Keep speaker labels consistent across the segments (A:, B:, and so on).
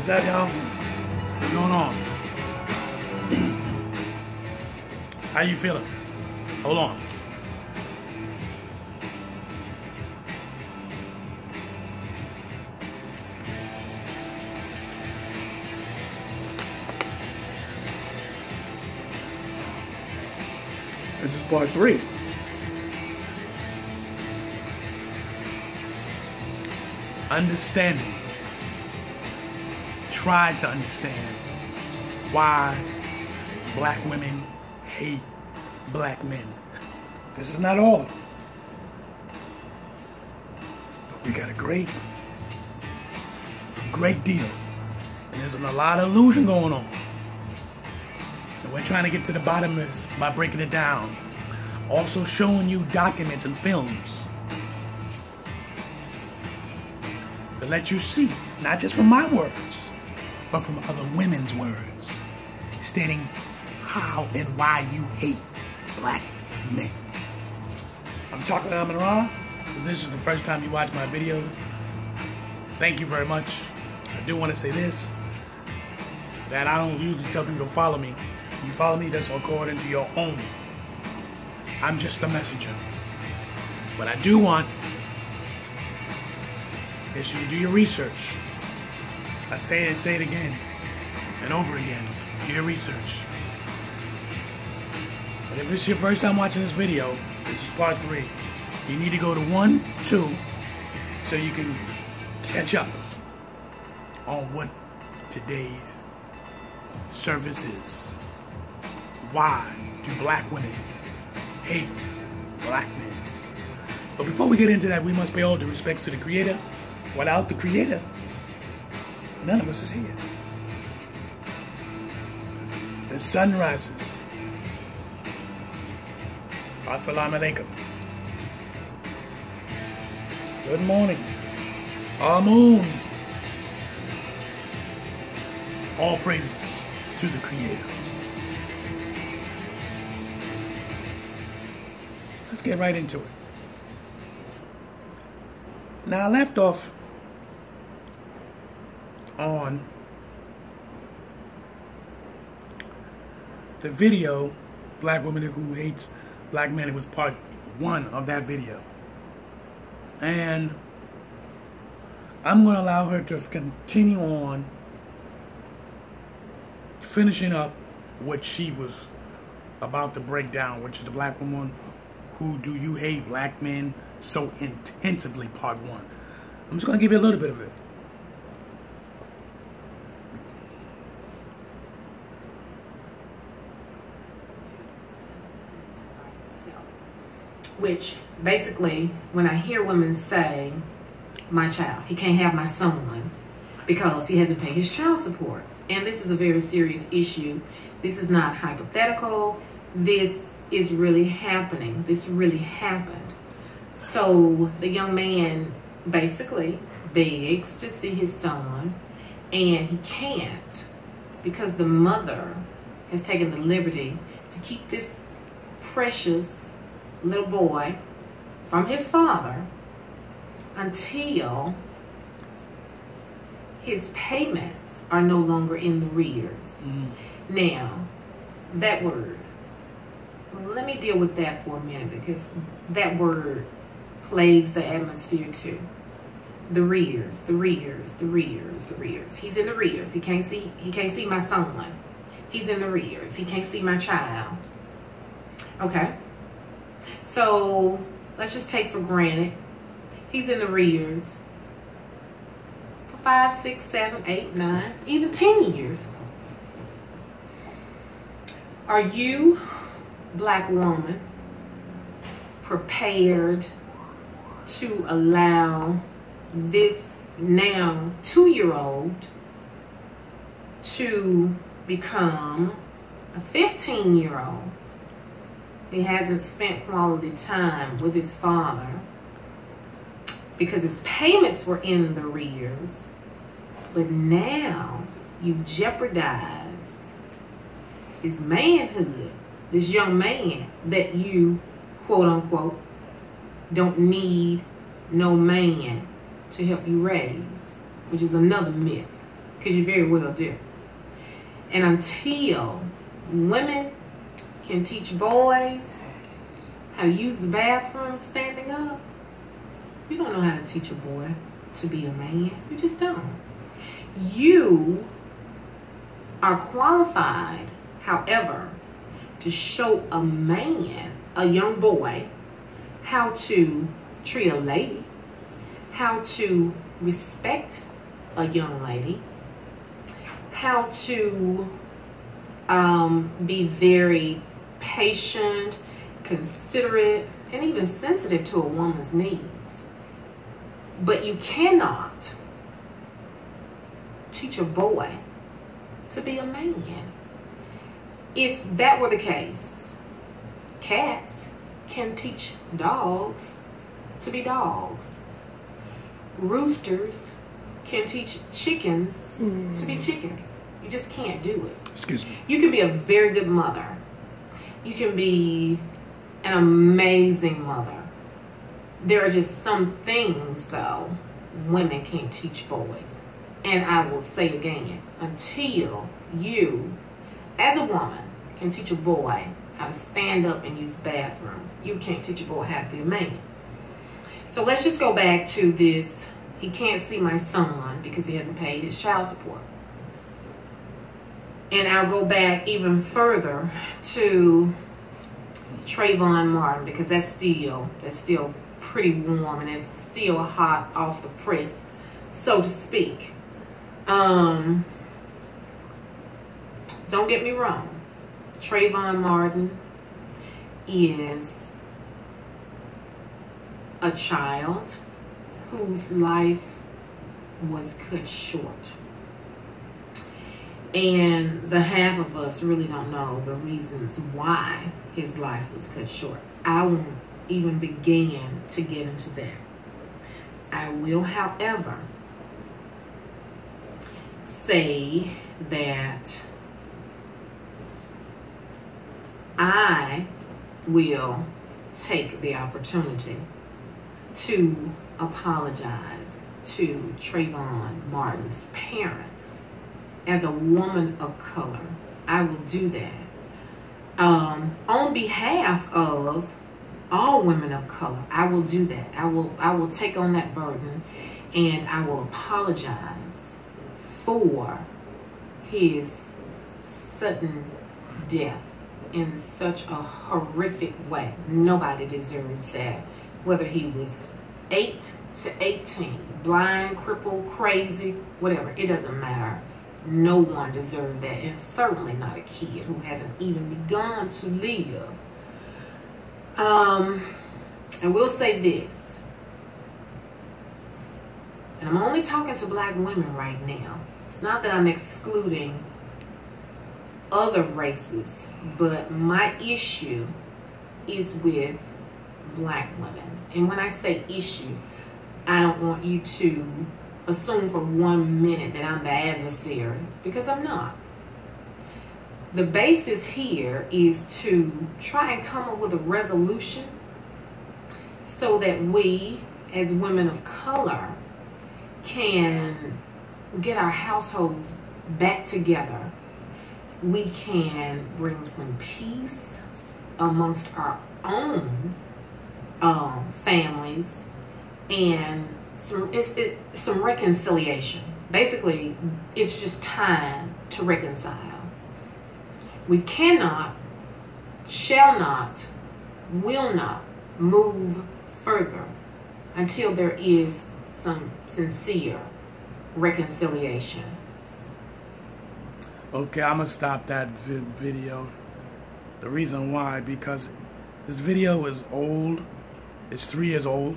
A: What's up, y'all? What's going on? How you feeling? Hold on. This is part 3. Understanding. Try to understand why black women hate black men. This is not all. But we got a great deal. And there's a lot of illusion going on. So we're trying to get to the bottom of this by breaking it down. Also showing you documents and films to let you see, not just from my words, but from other women's words, stating how and why you hate black men. I'm Chocolate Amun Ra. If this is the first time you watch my video, thank you very much. I do want to say this, that I don't usually tell people to follow me. You follow me, that's according to your own. I'm just a messenger. What I do want is you to do your research. I say it and say it again and over again. Do your research. But if it's your first time watching this video, this is part 3. You need to go to 1, 2, so you can catch up on what today's service is. Why do black women hate black men? But before we get into that, we must pay all due respects to the Creator. Without the Creator, none of us is here. The sun rises. Assalamu alaikum. Good morning. Amun. All praises to the Creator. Let's get right into it. Now, I left off on the video, Black Woman Who Hates Black Men. It was part 1 of that video. And I'm going to allow her to continue on, finishing up what she was about to break down, which is the Black Woman Who Do You Hate Black Men So Intensively, part 1. I'm just going to give you a little bit of it.
B: Which basically, when I hear women say, my child, he can't have my son because he hasn't paid his child support. And this is a very serious issue. This is not hypothetical. This is really happening. This really happened. So the young man basically begs to see his son, and he can't because the mother has taken the liberty to keep this precious little boy from his father until his payments are no longer in the arrears. Now, that word, let me deal with that for a minute, because that word plagues the atmosphere too. The arrears, the arrears, the arrears, the arrears. He's in the arrears. He can't see my son. He's in the arrears. He can't see my child. Okay. So let's just take for granted he's in the arrears for 5, 6, 7, 8, 9, even 10 years. Are you, black woman, prepared to allow this now 2-year-old to become a 15-year-old? He hasn't spent quality time with his father because his payments were in the arrears, but now you jeopardized his manhood, this young man that you, quote unquote, don't need no man to help you raise, which is another myth, because you very well do. And until women can teach boys how to use the bathroom standing up, you don't know how to teach a boy to be a man. You just don't. You are qualified, however, to show a man, a young boy, how to treat a lady, how to respect a young lady, how to be very patient, considerate, and even sensitive to a woman's needs. But you cannot teach a boy to be a man. If that were the case, cats can teach dogs to be dogs. Roosters can teach chickens to be chickens. You just can't do it.
A: Excuse me.
B: You can be a very good mother. You can be an amazing mother. There are just some things, though, women can't teach boys. And I will say again, until you, as a woman, can teach a boy how to stand up and use the bathroom, you can't teach a boy how to be a man. So let's just go back to this. He can't see my son because he hasn't paid his child support. And I'll go back even further to Trayvon Martin, because that's still pretty warm and it's still hot off the press, so to speak. Don't get me wrong. Trayvon Martin is a child whose life was cut short. And the half of us really don't know the reasons why his life was cut short. I won't even begin to get into that. I will, however, say that I will take the opportunity to apologize to Trayvon Martin's parents. As a woman of color, I will do that. On behalf of all women of color, I will do that. I will take on that burden, and I will apologize for his sudden death in such a horrific way. Nobody deserves that. Whether he was 8 to 18, blind, crippled, crazy, whatever, it doesn't matter. No one deserved that, and certainly not a kid who hasn't even begun to live. And we'll say this, and I'm only talking to black women right now. It's not that I'm excluding other races, but my issue is with black women. And when I say issue, I don't want you to assume for 1 minute that I'm the adversary, because I'm not. The basis here is to try and come up with a resolution so that we, as women of color, can get our households back together. We can bring some peace amongst our own families, and some reconciliation. Basically, it's just time to reconcile. We cannot, shall not, will not move further until there is some sincere reconciliation.
A: Okay, I'm gonna stop that video. The reason why, because this video is old. It's 3 years old,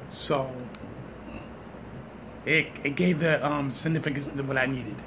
A: so it gave the significance to what I needed.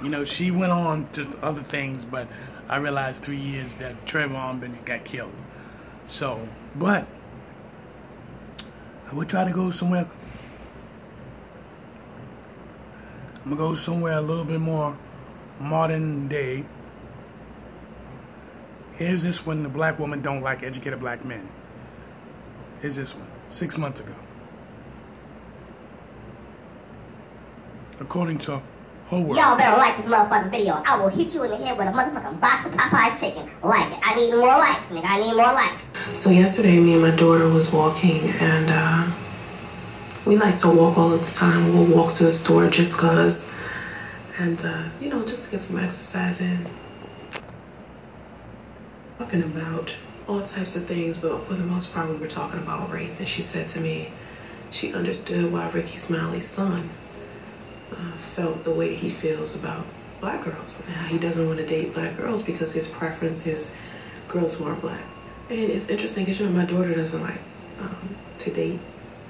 A: You know, she went on to other things, but I realized 3 years that Trayvon got killed. So, but I would try to go somewhere. I'm gonna go somewhere a little bit more modern day. Here's this one: the black woman don't like educated black men. Here's this one, 6 months ago. according to her word.
C: Y'all better like this motherfucking video. I will hit you in the head with a motherfucking box of Popeye's chicken. Like it. I need more likes, nigga. I need more likes.
D: So yesterday, me and my daughter was walking, and we like to walk all of the time. We'll walk to the store just cause, and you know, just to get some exercise in. Talking about all types of things, but for the most part, we were talking about race, and she said to me, she understood why Ricky Smiley's son felt the way that he feels about black girls, and how he doesn't want to date black girls because his preference is girls who aren't black. And it's interesting because, you know, my daughter doesn't like to date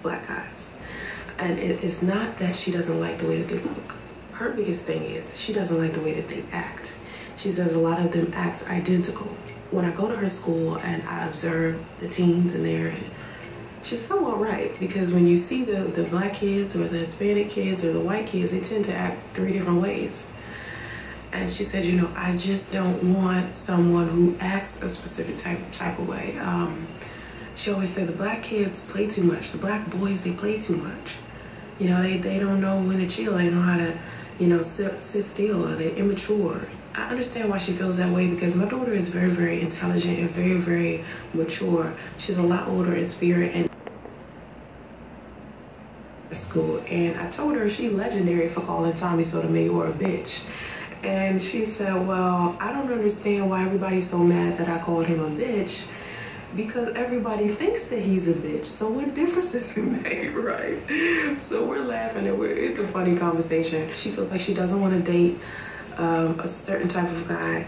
D: black guys, and it's not that she doesn't like the way that they look. Her biggest thing is she doesn't like the way that they act. She says a lot of them act identical. When I go to her school and I observe the teens in there, and she's somewhat right, because when you see the black kids or the Hispanic kids or the white kids, they tend to act 3 different ways. And she said, you know, I just don't want someone who acts a specific type of way. She always said the black kids play too much. The black boys, they play too much. You know, they don't know when to chill. They know how to, you know, sit still. They're immature. I understand why she feels that way, because my daughter is very, very intelligent and very, very mature. She's a lot older in spirit and school. And I told her she legendary for calling Tommy Sotomayor a bitch. And she said, well, I don't understand why everybody's so mad that I called him a bitch, because everybody thinks that he's a bitch. So what difference does it make, right? So we're laughing and it's a funny conversation. She feels like she doesn't want to date a certain type of guy.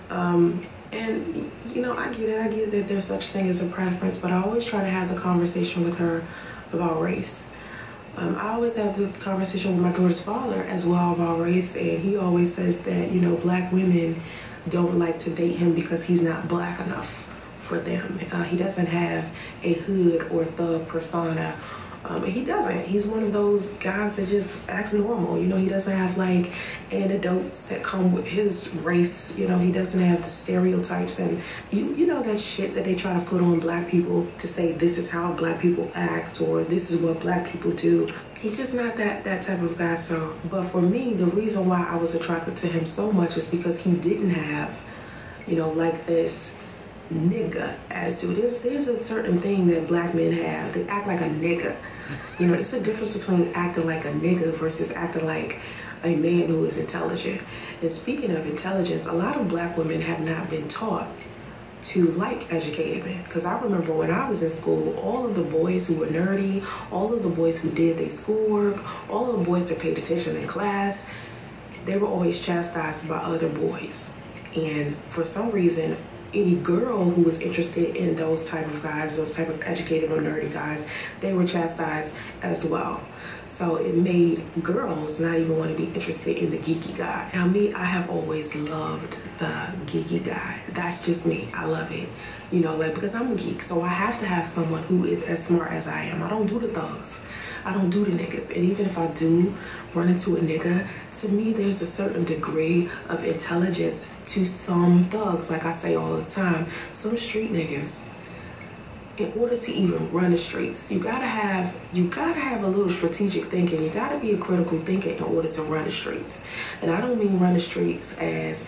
D: And, you know, I get it. I get that there's such thing as a preference, but I always try to have the conversation with her about race. I always have the conversation with my daughter's father as well about race, and he always says that, you know, black women don't like to date him because he's not black enough for them. He doesn't have a hood or thug persona. And he doesn't. He's one of those guys that just acts normal. You know, he doesn't have like anecdotes that come with his race. You know, he doesn't have the stereotypes and you know that shit that they try to put on black people to say this is how black people act or this is what black people do. He's just not that type of guy. So, but for me, the reason why I was attracted to him so much is because he didn't have, you know, like this nigga attitude. There's a certain thing that black men have. They act like a nigga. You know, it's a difference between acting like a nigga versus acting like a man who is intelligent. And speaking of intelligence, a lot of black women have not been taught to like educated men. Because I remember when I was in school, all of the boys who were nerdy, all of the boys who did their schoolwork, all of the boys that paid attention in class, they were always chastised by other boys. And for some reason, any girl who was interested in those type of guys, those type of educated or nerdy guys, they were chastised as well. So it made girls not even want to be interested in the geeky guy. Now me, I have always loved the geeky guy. That's just me. I love it. You know, like, because I'm a geek, so I have to have someone who is as smart as I am. I don't do the thugs. I don't do the niggas. And even if I do run into a nigga, to me, there's a certain degree of intelligence to some thugs. Like I say all the time, some street niggas, in order to even run the streets, you gotta have a little strategic thinking. You gotta be a critical thinker in order to run the streets. And I don't mean run the streets as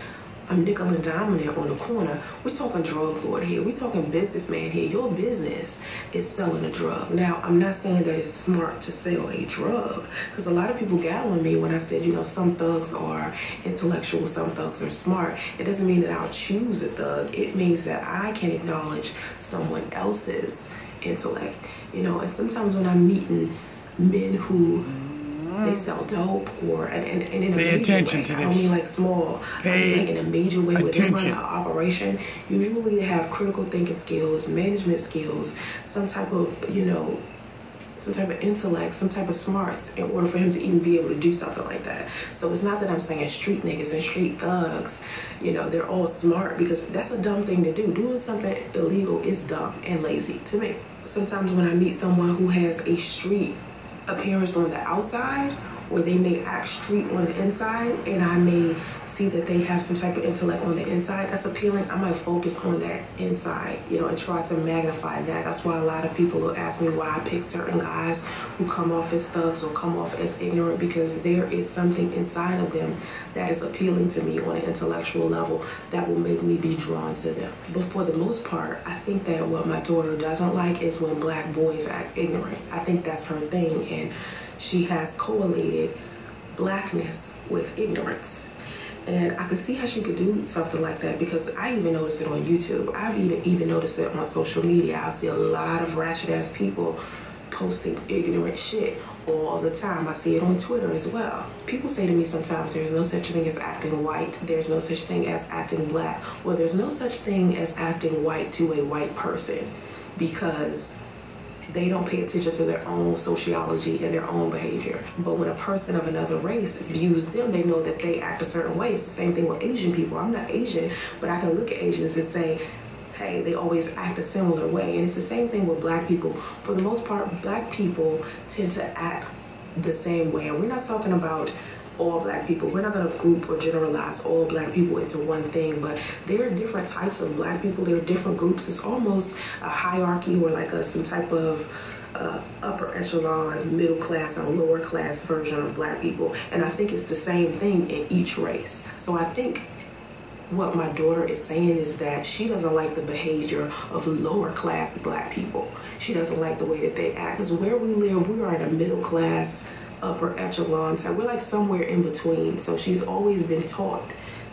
D: I'm nickel and diming on the corner. We're talking drug lord here. We're talking businessman here. Your business is selling a drug. Now, I'm not saying that it's smart to sell a drug, because a lot of people got on me when I said, you know, some thugs are intellectual, some thugs are smart. It doesn't mean that I'll choose a thug. It means that I can acknowledge someone else's intellect. You know, and sometimes when I'm meeting men who they sell dope or and in a
A: Pay
D: major
A: attention
D: way.
A: to
D: I don't
A: this.
D: mean like small. I mean like in a major way where they run an operation. Usually they have critical thinking skills, management skills, some type of, you know, some type of intellect, some type of smarts in order for him to even be able to do something like that. So it's not that I'm saying street niggas and street thugs, you know, they're all smart, because that's a dumb thing to do. Doing something illegal is dumb and lazy to me. Sometimes when I meet someone who has a street appearance on the outside, or they may act street on the inside, and I may see that they have some type of intellect on the inside that's appealing, I might focus on that inside, you know, and try to magnify that. That's why a lot of people will ask me why I pick certain guys who come off as thugs or come off as ignorant, because there is something inside of them that is appealing to me on an intellectual level that will make me be drawn to them. But for the most part, I think that what my daughter doesn't like is when black boys act ignorant. I think that's her thing, and she has correlated blackness with ignorance. And I could see how she could do something like that, because I even noticed it on YouTube. I've even noticed it on social media. I see a lot of ratchet ass people posting ignorant shit all the time. I see it on Twitter as well. People say to me sometimes there's no such thing as acting white, there's no such thing as acting black. Well, there's no such thing as acting white to a white person, because they don't pay attention to their own sociology and their own behavior. But when a person of another race views them, they know that they act a certain way. It's the same thing with Asian people. I'm not Asian, but I can look at Asians and say, hey, they always act a similar way. And it's the same thing with black people. For the most part, black people tend to act the same way. And we're not talking about all black people. We're not going to group or generalize all black people into one thing, but there are different types of black people. There are different groups. It's almost a hierarchy, or like some type of upper echelon, middle class, and lower class version of black people. And I think it's the same thing in each race. So I think what my daughter is saying is that she doesn't like the behavior of lower class black people. She doesn't like the way that they act. Because where we live, we are in a middle class, upper echelon type. We're like somewhere in between. So she's always been taught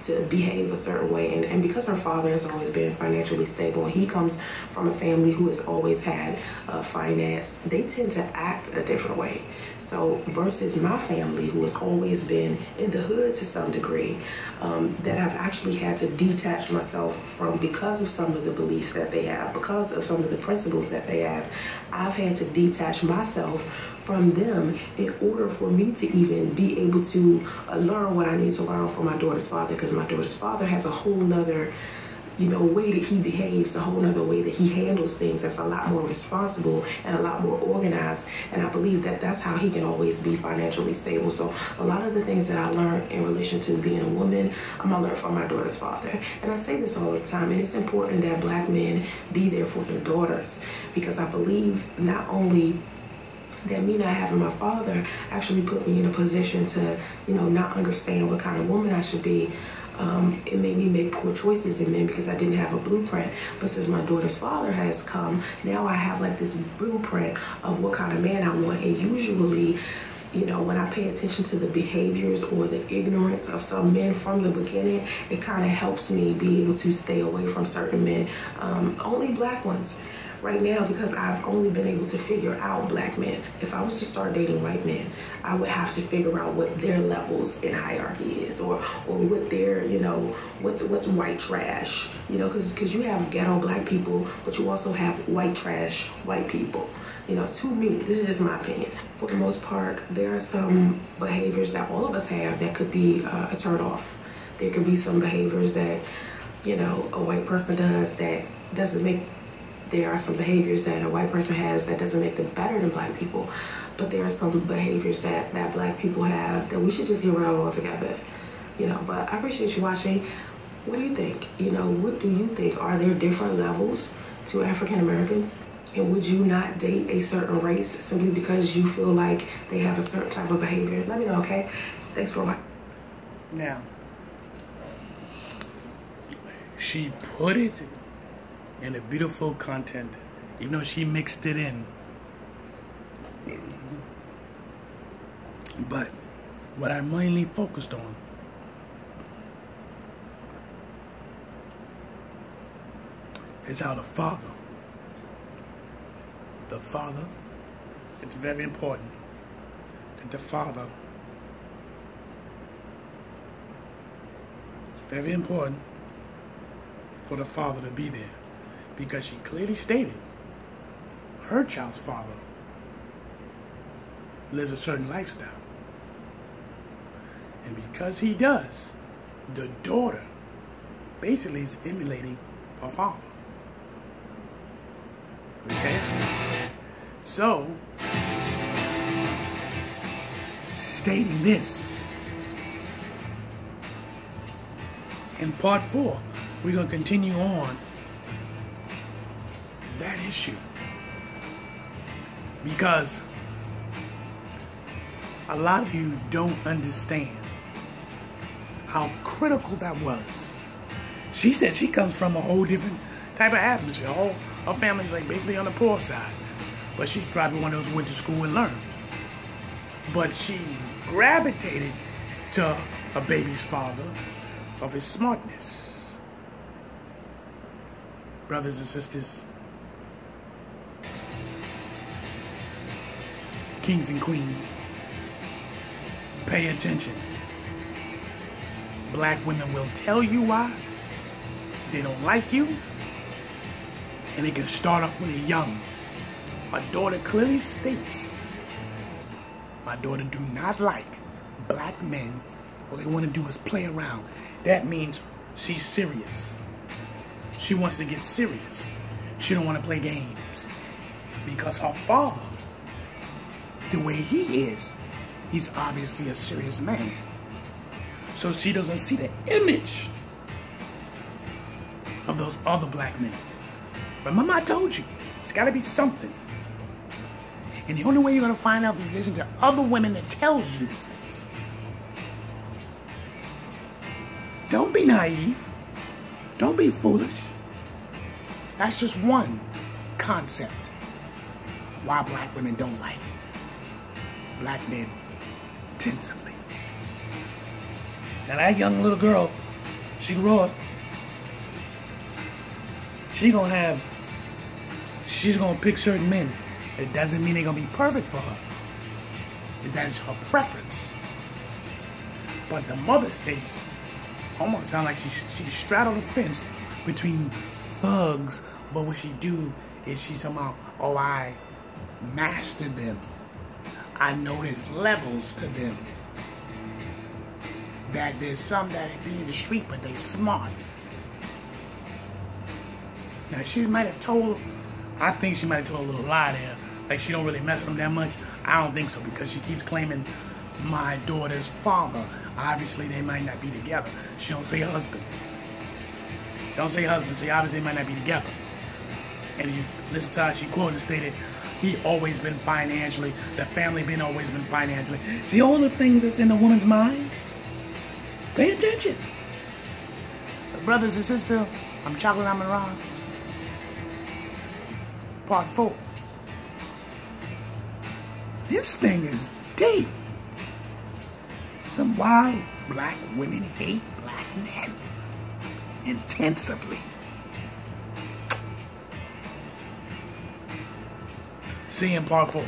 D: to behave a certain way, and because her father has always been financially stable, and he comes from a family who has always had finance, they tend to act a different way. So versus my family, who has always been in the hood to some degree, that I've actually had to detach myself from because of some of the beliefs that they have, because of some of the principles that they have. I've had to detach myself from them in order for me to even be able to learn what I need to learn from my daughter's father, because my daughter's father has a whole nother, you know, way that he behaves, a whole nother way that he handles things that's a lot more responsible and a lot more organized. And I believe that that's how he can always be financially stable. So a lot of the things that I learned in relation to being a woman, I'm gonna learn from my daughter's father. And I say this all the time, and it's important that black men be there for their daughters, because I believe not only that me not having my father actually put me in a position to, you know, not understand what kind of woman I should be. It made me make poor choices in men because I didn't have a blueprint. But since my daughter's father has come, now I have like this blueprint of what kind of man I want. And usually, you know, when I pay attention to the behaviors or the ignorance of some men from the beginning, it kind of helps me be able to stay away from certain men, only black ones. Right now, because I've only been able to figure out black men. If I was to start dating white men, I would have to figure out what their levels in hierarchy is, or what their, you know, what's white trash, you know, because you have ghetto black people, but you also have white trash white people. You know, to me, this is just my opinion. For the most part, there are some behaviors that all of us have that could be a turn off. There could be some behaviors that, you know, a white person does that doesn't make. There are some behaviors that a white person has that doesn't make them better than black people. But there are some behaviors that black people have that we should just get rid of altogether. You know, but I appreciate you watching. What do you think? You know, what do you think? Are there different levels to African Americans? And would you not date a certain race simply because you feel like they have a certain type of behavior? Let me know, okay? Thanks for watching.
A: Now, she put it in a beautiful content, even though she mixed it in. But what I mainly focused on is how the father, it's very important that the father, it's very important for the father to be there. Because she clearly stated her child's father lives a certain lifestyle. And because he does, the daughter basically is emulating her father. Okay? So, stating this, In part 4, we're going to continue on that issue. Because a lot of you don't understand how critical that was. She said she comes from a whole different type of atmosphere. Her family's like basically on the poor side. But she's probably one of those who went to school and learned. But she gravitated to her baby's father of his smartness. Brothers and sisters, kings and queens, pay attention. Black women will tell you why they don't like you, and they can start off when they're young. My daughter clearly states, my daughter do not like black men. All they want to do is play around. That means she's serious. She wants to get serious. She don't want to play games. Because her father, the way he is, he's obviously a serious man. So she doesn't see the image of those other black men. Remember I told you, it's got to be something. And the only way you're going to find out is if you listen to other women that tells you these things. Don't be naive. Don't be foolish. That's just one concept why black women don't like black men tentatively. Now that young little girl, she grew up. She's gonna pick certain men. It doesn't mean they're gonna be perfect for her. That's her preference. But the mother states almost sound like she straddled the fence between thugs, but what she do is she's talking about, oh, I mastered them. I know there's levels to them. That there's some that be in the street, but they smart. Now she might have told, I think she might have told a little lie there. Like she don't really mess with them that much. I don't think so, because she keeps claiming my daughter's father. Obviously they might not be together. She don't say husband. She don't say husband, so obviously they might not be together. And you listen to her, she quoted and stated, he always been financially, the family been always been financially. See all the things that's in the woman's mind? Pay attention. So brothers and sisters, I'm Chocolate Amun Ra. Part 4. This thing is deep. Some wild black women hate black men intensively. See you in part 4.